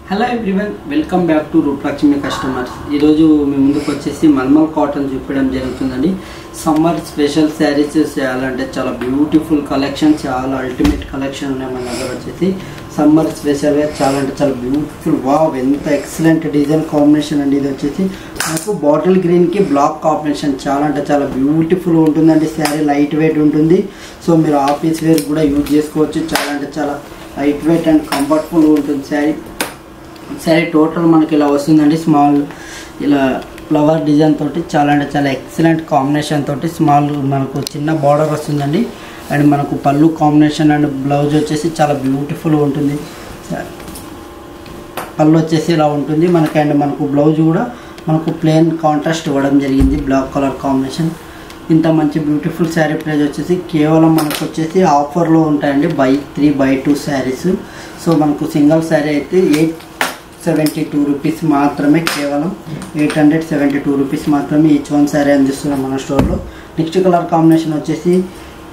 Hello everyone, welcome back to Rupalakshmi customers. ఈరోజు మీ ముందుకు వచ్చేసి మల్మల్ కాటన్ చూపించడం జరుగుతుందండి. సమ్మర్ స్పెషల్ శారీస్ చేయాలంటే చాలా బ్యూటిఫుల్ కలెక్షన్, చాలా అల్టిమేట్ కలెక్షన్ ఉన్నాయి మన దగ్గర. వచ్చేసి సమ్మర్ స్పెషల్గా చాలా అంటే చాలా బ్యూటిఫుల్, వావ్ ఎంత ఎక్సలెంట్ డిజైన్ కాంబినేషన్ అండి. ఇది వచ్చేసి మనకు బాటిల్ గ్రీన్కి బ్లాక్ కాంబినేషన్, చాలా అంటే చాలా బ్యూటిఫుల్ ఉంటుందండి. శారీ లైట్ వెయిట్ ఉంటుంది, సో మీరు ఆఫీస్ వేర్ కూడా యూజ్ చేసుకోవచ్చు. చాలా అంటే చాలా లైట్ వెయిట్ అండ్ కంఫర్టబుల్ ఉంటుంది శారీ టోటల్ మనకి ఇలా వస్తుందండి. స్మాల్ ఇలా ఫ్లవర్ డిజైన్ తోటి చాలా అంటే చాలా ఎక్సలెంట్ కాంబినేషన్ తోటి స్మాల్ మనకు చిన్న బార్డర్ వస్తుందండి. అండ్ మనకు పళ్ళు కాంబినేషన్ అండ్ బ్లౌజ్ వచ్చేసి చాలా బ్యూటిఫుల్ ఉంటుంది. పళ్ళు వచ్చేసి ఇలా ఉంటుంది మనకి. అండ్ మనకు బ్లౌజ్ కూడా మనకు ప్లెయిన్ కాంట్రాస్ట్ ఇవ్వడం జరిగింది, బ్లాక్ కలర్ కాంబినేషన్. ఇంత మంచి బ్యూటిఫుల్ శారీ ప్రైస్ వచ్చేసి కేవలం మనకు వచ్చేసి ఆఫర్లో ఉంటాయండి, బై 3 buy 2 శారీస్. సో మనకు సింగిల్ శారీ అయితే 872 రూపీస్ మాత్రమే, కేవలం 872 రూపీస్ మాత్రమే ఈచ్ వన్ శారీ అందిస్తున్నాం మన స్టోర్లో. నెక్స్ట్ కలర్ కాంబినేషన్ వచ్చేసి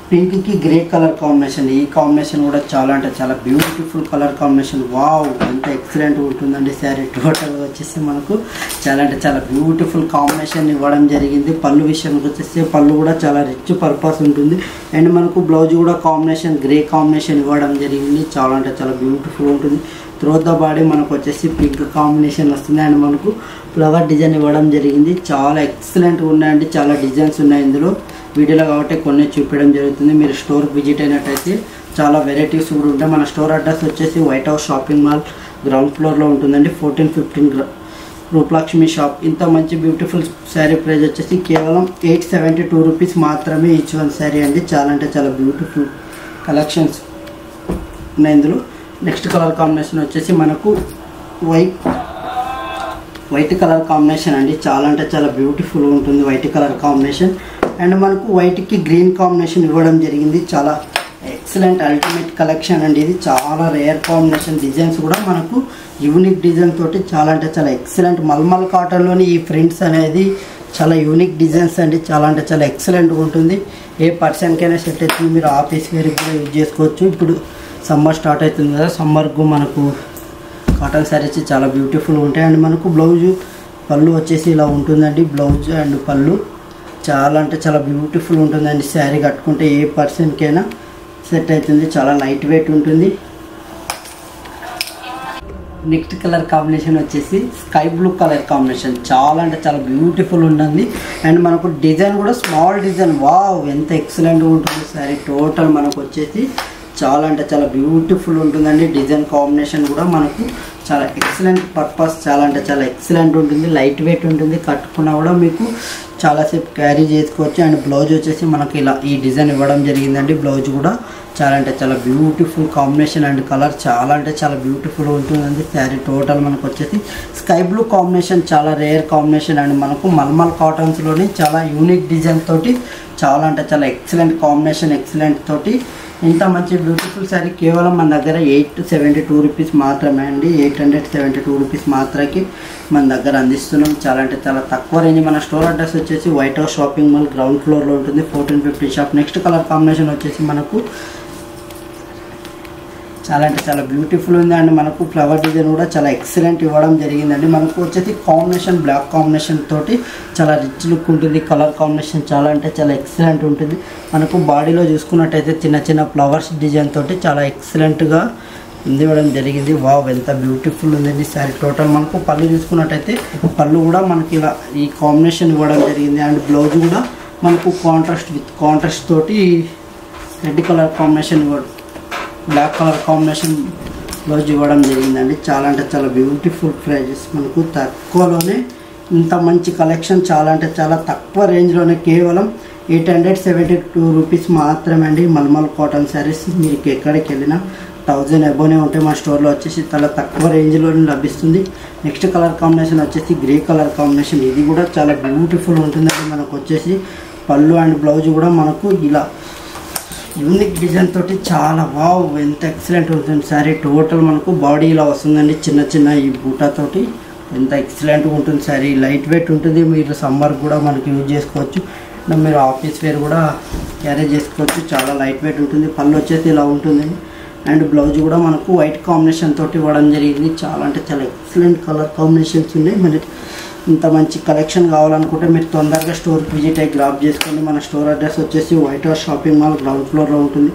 పింక్కి గ్రే కలర్ కాంబినేషన్. ఈ కాంబినేషన్ కూడా చాలా అంటే చాలా బ్యూటిఫుల్ కలర్ కాంబినేషన్. వావ్ ఎంత ఎక్సలెంట్ ఉంటుందండి శారీ. టోటల్గా వచ్చేసి మనకు చాలా అంటే చాలా బ్యూటిఫుల్ కాంబినేషన్ ఇవ్వడం జరిగింది. పళ్ళు విషయానికి వచ్చేసి పళ్ళు కూడా చాలా రిచ్ పర్పస్ ఉంటుంది. అండ్ మనకు బ్లౌజ్ కూడా కాంబినేషన్ గ్రే కాంబినేషన్ ఇవ్వడం జరిగింది. చాలా అంటే చాలా బ్యూటిఫుల్ ఉంటుంది. త్రోత్ ద బాడీ మనకు వచ్చేసి పింక్ కాంబినేషన్ వస్తుంది. అండ్ మనకు ఫ్లవర్ డిజైన్ ఇవ్వడం జరిగింది. చాలా ఎక్సలెంట్గా ఉన్నాయండి, చాలా డిజైన్స్ ఉన్నాయి ఇందులో. వీడియోలో కాబట్టి కొన్ని చూపించడం జరుగుతుంది. మీరు స్టోర్కి విజిట్ అయినట్టయితే చాలా వెరైటీస్ కూడా ఉంటాయి. మన స్టోర్ అడ్రస్ వచ్చేసి white house shopping mall ground ఫ్లోర్లో ఉంటుందండి, 1415 రూపలక్ష్మి షాప్. ఇంత మంచి బ్యూటిఫుల్ శారీ ప్రైస్ వచ్చేసి కేవలం 872 రూపీస్ మాత్రమే ఈచ్ వన్ శారీ అండి. చాలా అంటే చాలా బ్యూటిఫుల్ కలెక్షన్స్ ఉన్నాయి ఇందులో. నెక్స్ట్ కలర్ కాంబినేషన్ వచ్చేసి మనకు వైట్ కలర్ కాంబినేషన్ అండి. చాలా అంటే చాలా బ్యూటిఫుల్ ఉంటుంది వైట్ కలర్ కాంబినేషన్. అండ్ మనకు వైట్కి గ్రీన్ కాంబినేషన్ ఇవ్వడం జరిగింది. చాలా ఎక్సలెంట్ అల్టిమేట్ కలెక్షన్ అండి. ఇది చాలా రేర్ కాంబినేషన్. డిజైన్స్ కూడా మనకు యూనిక్ డిజైన్ తోటి చాలా అంటే చాలా ఎక్సలెంట్. మల్మల్ కాటన్లోని ఈ ప్రింట్స్ అనేది చాలా యూనిక్ డిజైన్స్ అండి. చాలా అంటే చాలా ఎక్సలెంట్గా ఉంటుంది. ఏ పర్సన్కైనా సెట్ అవుతుంది. మీరు ఆఫీస్ వేర్కి కూడా యూజ్ చేసుకోవచ్చు. ఇప్పుడు సమ్మర్ స్టార్ట్ అవుతుంది కదా, సమ్మర్కు మనకు కాటన్ శారీస్ చాలా బ్యూటిఫుల్ ఉంటాయి. అండ్ మనకు బ్లౌజ్ పళ్ళు వచ్చేసి ఇలా ఉంటుందండి. బ్లౌజ్ అండ్ పళ్ళు చాలా అంటే చాలా బ్యూటిఫుల్ ఉంటుందండి. శారీ కట్టుకుంటే ఏ పర్సన్కైనా సెట్ అవుతుంది. చాలా లైట్ వెయిట్ ఉంటుంది. నెక్స్ట్ కలర్ కాంబినేషన్ వచ్చేసి స్కై బ్లూ కలర్ కాంబినేషన్. చాలా అంటే చాలా బ్యూటిఫుల్ ఉంటుంది. అండ్ మనకు డిజైన్ కూడా స్మాల్ డిజైన్. వావ్ ఎంత ఎక్సలెంట్గా ఉంటుంది శారీ. టోటల్ మనకు వచ్చేసి చాలా అంటే చాలా బ్యూటిఫుల్ ఉంటుందండి. డిజైన్ కాంబినేషన్ కూడా మనకు చాలా ఎక్సలెంట్ పర్పస్, చాలా అంటే చాలా ఎక్సలెంట్ ఉంటుంది. లైట్ వెయిట్ ఉంటుంది. కట్టుకున్నా కూడా మీకు చాలాసేపు క్యారీ చేసుకోవచ్చు. అండ్ బ్లౌజ్ వచ్చేసి మనకి ఇలా ఈ డిజైన్ ఇవ్వడం జరిగిందండి. బ్లౌజ్ కూడా చాలా అంటే చాలా బ్యూటిఫుల్ కాంబినేషన్ అండ్ కలర్ చాలా అంటే చాలా బ్యూటిఫుల్ ఉంటుందండి శారీ. టోటల్ మనకు వచ్చేసి స్కై బ్లూ కాంబినేషన్ చాలా రేర్ కాంబినేషన్. అండ్ మనకు మల్మల్ కాటన్స్లోని చాలా యూనిక్ డిజైన్ తోటి చాలా అంటే చాలా ఎక్సలెంట్ కాంబినేషన్, ఎక్సలెంట్ తోటి ఇంత మంచి బ్యూటిఫుల్ శారీ కేవలం మన దగ్గర 872 రూపీస్ మాత్రమే అండి. 872 రూపీస్ మాత్రమే మన దగ్గర అందిస్తున్నాం. చాలా అంటే చాలా తక్కువ రేంజ్. మన స్టోర్ అడ్రస్ వచ్చేసి white house shopping mall ground ఫ్లోర్లో ఉంటుంది, 1450 షాప్. నెక్స్ట్ కలర్ కాంబినేషన్ వచ్చేసి మనకు చాలా అంటే చాలా బ్యూటిఫుల్ ఉంది. అండ్ మనకు ఫ్లవర్ డిజైన్ కూడా చాలా ఎక్సలెంట్ ఇవ్వడం జరిగిందండి. మనకు వచ్చేసి కాంబినేషన్ బ్లాక్ కాంబినేషన్ తోటి చాలా రిచ్ లుక్ ఉంటుంది. కలర్ కాంబినేషన్ చాలా అంటే చాలా ఎక్సలెంట్ ఉంటుంది. మనకు బాడీలో చూసుకున్నట్టయితే చిన్న చిన్న ఫ్లవర్స్ డిజైన్ తోటి చాలా ఎక్సలెంట్గా ఇవ్వడం జరిగింది. వావ్ ఎంత బ్యూటిఫుల్ ఉందండి శారీ. టోటల్ మనకు పళ్ళు చూసుకున్నట్టయితే పళ్ళు కూడా మనకి ఇలా ఈ కాంబినేషన్ ఇవ్వడం జరిగింది. అండ్ బ్లౌజ్ కూడా మనకు కాంట్రాస్ట్ విత్ కాంట్రాస్ట్ తోటి రెడ్ కలర్ కాంబినేషన్ ఇవ్వడం, బ్లాక్ కలర్ కాంబినేషన్ బ్లౌజ్ ఇవ్వడం జరిగిందండి. చాలా అంటే చాలా బ్యూటిఫుల్ ప్రైజెస్. మనకు తక్కువలోనే ఇంత మంచి కలెక్షన్ చాలా అంటే చాలా తక్కువ రేంజ్లోనే కేవలం 872 రూపీస్ మాత్రమే అండి. మల్మల్ కాటన్ శారీస్ మీకు ఎక్కడికి వెళ్ళినా 1000 అబోనే ఉంటాయి. మా స్టోర్లో వచ్చేసి చాలా తక్కువ రేంజ్లోనే లభిస్తుంది. నెక్స్ట్ కలర్ కాంబినేషన్ వచ్చేసి గ్రే కలర్ కాంబినేషన్. ఇది కూడా చాలా బ్యూటిఫుల్ ఉంటుందండి. మనకు వచ్చేసి పళ్ళు అండ్ బ్లౌజ్ కూడా మనకు ఇలా యూనిక్ డిజైన్ తోటి చాలా వావ్ ఎంత ఎక్సలెంట్ ఉంటుంది శారీ. టోటల్ మనకు బాడీ ఇలా వస్తుందండి, చిన్న చిన్న ఈ బూటాతోటి ఎంత ఎక్సలెంట్గా ఉంటుంది శారీ. లైట్ వెయిట్ ఉంటుంది. మీరు సమ్మర్ కూడా మనకి యూజ్ చేసుకోవచ్చు. మీరు ఆఫీస్ వేర్ కూడా క్యారీ చేసుకోవచ్చు. చాలా లైట్ వెయిట్ ఉంటుంది. పళ్ళు వచ్చేసి ఇలా ఉంటుంది. అండ్ బ్లౌజ్ కూడా మనకు వైట్ కాంబినేషన్ తోటి ఇవ్వడం జరిగింది. చాలా అంటే చాలా ఎక్సలెంట్ కలర్ కాంబినేషన్స్ ఉన్నాయి. మరి ఇంత మంచి కలెక్షన్ కావాలనుకుంటే మీరు తొందరగా స్టోర్కి విజిట్ అయ్యి గ్రాప్ చేసుకోండి. మన స్టోర్ అడ్రస్ వచ్చేసి white house shopping mall ground ఫ్లోర్లో ఉంటుంది.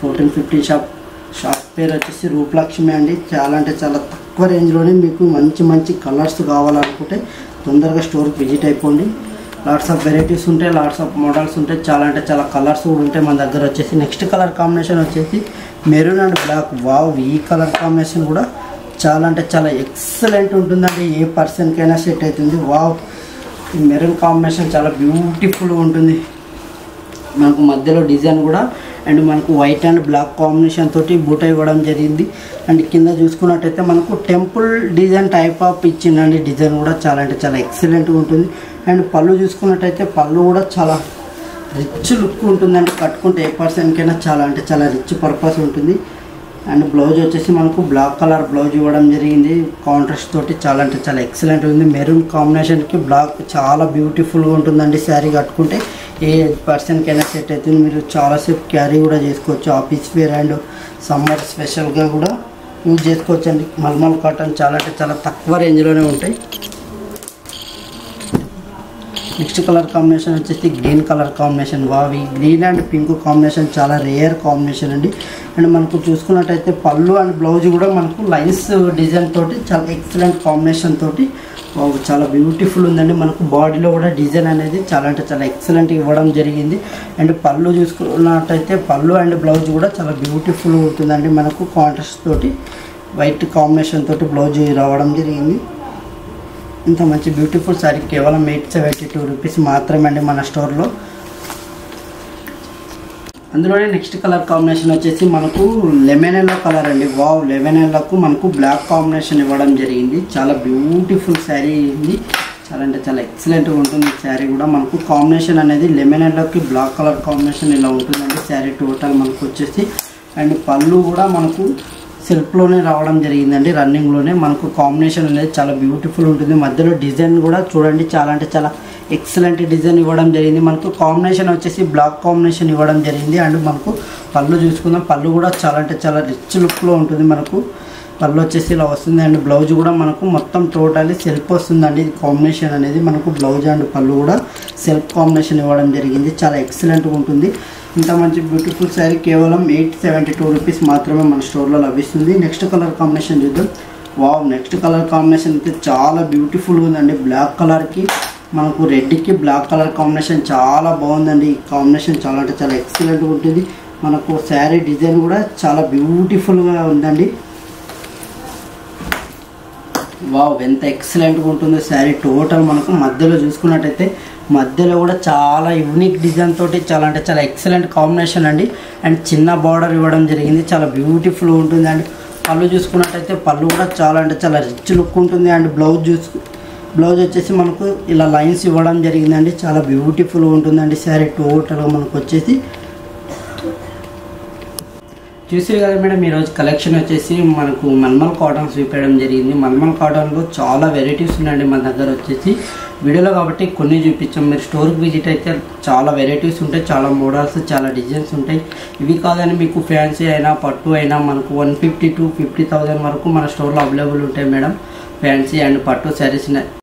1450 షాప్ పేరు వచ్చేసి రూపలక్ష్మి అండి. చాలా అంటే చాలా తక్కువ రేంజ్లోనే మీకు మంచి మంచి కలర్స్ కావాలనుకుంటే తొందరగా స్టోర్కి విజిట్ అయిపోండి. లాట్స్ ఆఫ్ వెరైటీస్ ఉంటాయి, లాట్స్ ఆఫ్ మోడల్స్ ఉంటాయి, చాలా అంటే చాలా కలర్స్ కూడా ఉంటాయి మన దగ్గర వచ్చేసి. నెక్స్ట్ కలర్ కాంబినేషన్ వచ్చేసి మెరూన్ అండ్ బ్లాక్. వావ్, ఈ కలర్ కాంబినేషన్ కూడా చాలా అంటే చాలా ఎక్సలెంట్ ఉంటుందండి. ఏ పర్సన్కైనా సెట్ అవుతుంది. వావ్, ఈ మెరూన్ కాంబినేషన్ చాలా బ్యూటిఫుల్గా ఉంటుంది. మనకు మధ్యలో డిజైన్ కూడా అండ్ మనకు వైట్ అండ్ బ్లాక్ కాంబినేషన్ తోటి బూట ఇవ్వడం జరిగింది. అండ్ కింద చూసుకున్నట్టయితే మనకు టెంపుల్ డిజైన్ టైప్ ఆఫ్ ఇచ్చిందండి. డిజైన్ కూడా చాలా అంటే చాలా ఎక్సలెంట్గా ఉంటుంది. అండ్ పళ్ళు చూసుకున్నట్టయితే పళ్ళు కూడా చాలా రిచ్ లుక్ ఉంటుందండి. కట్టుకుంటే ఏ పర్సన్కైనా చాలా అంటే చాలా రిచ్ పర్పస్ ఉంటుంది. అండ్ బ్లౌజ్ వచ్చేసి మనకు బ్లాక్ కలర్ బ్లౌజ్ ఇవ్వడం జరిగింది. కాంట్రాస్ట్ తోటి చాలా అంటే చాలా ఎక్సలెంట్ ఉంది. మెరూన్ కాంబినేషన్కి బ్లాక్ చాలా బ్యూటిఫుల్గా ఉంటుందండి. శారీ కట్టుకుంటే ఏ పర్సన్కైనా సెట్ అవుతుంది. మీరు చాలాసేపు క్యారీ కూడా చేసుకోవచ్చు. ఆఫీస్ వేర్ అండ్ సమ్మర్ స్పెషల్గా కూడా యూజ్ చేసుకోవచ్చు అండి. మల్మల్ కాటన్ చాలా అంటే చాలా తక్కువ రేంజ్లోనే ఉంటాయి. నెక్స్ట్ కలర్ కాంబినేషన్ వచ్చేసి గ్రీన్ కలర్ కాంబినేషన్. వావి గ్రీన్ అండ్ పింక్ కాంబినేషన్ చాలా రేర్ కాంబినేషన్ అండి. అండ్ మనకు చూసుకున్నట్టయితే పళ్ళు అండ్ బ్లౌజ్ కూడా మనకు లైన్స్ డిజైన్ తోటి చాలా ఎక్సలెంట్ కాంబినేషన్ తోటి చాలా బ్యూటిఫుల్ ఉందండి. మనకు బాడీలో కూడా డిజైన్ అనేది చాలా అంటే చాలా ఎక్సలెంట్ ఇవ్వడం జరిగింది. అండ్ పళ్ళు చూసుకున్నట్టయితే పళ్ళు అండ్ బ్లౌజ్ కూడా చాలా బ్యూటిఫుల్ ఉంటుందండి. మనకు కాంట్రాస్ట్ తోటి వైట్ కాంబినేషన్ తోటి బ్లౌజ్ రావడం జరిగింది. ఇంత మంచి బ్యూటిఫుల్ శారీ కేవలం 872 రూపీస్ మాత్రమే అండి మన స్టోర్లో. అందులోనే నెక్స్ట్ కలర్ కాంబినేషన్ వచ్చేసి మనకు లెమన్ ఎల్లో కలర్ అండి. వావ్, లెమన్ ఎల్లోకు మనకు బ్లాక్ కాంబినేషన్ ఇవ్వడం జరిగింది. చాలా బ్యూటిఫుల్ శారీ ఇది. చాలా అంటే చాలా ఎక్సలెంట్గా ఉంటుంది శారీ కూడా. మనకు కాంబినేషన్ అనేది లెమన్ ఎల్లోకి బ్లాక్ కలర్ కాంబినేషన్ ఇలా ఉంటుందండి శారీ టోటల్ మనకు వచ్చేసి. అండ్ పళ్ళు కూడా మనకు సెల్ఫ్లోనే రావడం జరిగిందండి. రన్నింగ్లోనే మనకు కాంబినేషన్ అనేది చాలా బ్యూటిఫుల్ ఉంటుంది. మధ్యలో డిజైన్ కూడా చూడండి చాలా అంటే చాలా ఎక్సలెంట్ డిజైన్ ఇవ్వడం జరిగింది. మనకు కాంబినేషన్ వచ్చేసి బ్లాక్ కాంబినేషన్ ఇవ్వడం జరిగింది. అండ్ మనకు పళ్ళు చూసుకుందాం. పళ్ళు కూడా చాలా అంటే చాలా రిచ్ లుక్లో ఉంటుంది. మనకు పళ్ళు వచ్చేసి ఇలా వస్తుంది. అండ్ బ్లౌజ్ కూడా మనకు మొత్తం టోటల్లీ సెల్ఫ్ వస్తుందండి. ఇది కాంబినేషన్ అనేది మనకు బ్లౌజ్ అండ్ పళ్ళు కూడా సెల్ఫ్ కాంబినేషన్ ఇవ్వడం జరిగింది. చాలా ఎక్సలెంట్గా ఉంటుంది. ఇంత మంచి బ్యూటిఫుల్ శారీ కేవలం 872 రూపీస్ మాత్రమే మన స్టోర్లో లభిస్తుంది. నెక్స్ట్ కలర్ కాంబినేషన్ చూద్దాం. వావ్, నెక్స్ట్ కలర్ కాంబినేషన్ అయితే చాలా బ్యూటిఫుల్గా ఉందండి. బ్లాక్ కలర్కి మనకు రెడ్కి బ్లాక్ కలర్ కాంబినేషన్ చాలా బాగుందండి. ఈ కాంబినేషన్ చాలా అంటే చాలా ఎక్సలెంట్గా ఉంటుంది. మనకు శారీ డిజైన్ కూడా చాలా బ్యూటిఫుల్గా ఉందండి. వావ్, ఎంత ఎక్సలెంట్గా ఉంటుందో శారీ టోటల్. మనకు మధ్యలో చూసుకున్నట్టయితే మధ్యలో కూడా చాలా యూనిక్ డిజైన్ తోటి చాలా అంటే చాలా ఎక్సలెంట్ కాంబినేషన్ అండి. అండ్ చిన్న బార్డర్ ఇవ్వడం జరిగింది. చాలా బ్యూటిఫుల్గా ఉంటుంది. అండ్ పళ్ళు చూసుకున్నట్టయితే పళ్ళు కూడా చాలా అంటే చాలా రిచ్ లుక్ ఉంటుంది. అండ్ బ్లౌజ్ వచ్చేసి మనకు ఇలా లైన్స్ ఇవ్వడం జరిగిందండి. చాలా బ్యూటిఫుల్గా ఉంటుందండి శారీ టోటల్గా మనకు వచ్చేసి. చూసారు కదా మేడం, ఈరోజు కలెక్షన్ వచ్చేసి మనకు మల్మల్ కాటన్స్ చూపించడం జరిగింది. మల్మల్ కాటన్లో చాలా వెరైటీస్ ఉన్నాయండి మన దగ్గర వచ్చేసి. వీడియోలో కాబట్టి కొన్ని చూపించాం. మీరు స్టోర్కి విజిట్ అయితే చాలా వెరైటీస్ ఉంటాయి, చాలా మోడల్స్, చాలా డిజైన్స్ ఉంటాయి. ఇవి కాదని మీకు ఫ్యాన్సీ అయినా పట్టు అయినా మనకు 150 to 50,000 వరకు మన స్టోర్లో అవైలబుల్ ఉంటాయి మేడం. ఫ్యాన్సీ అండ్ పట్టు శారీస్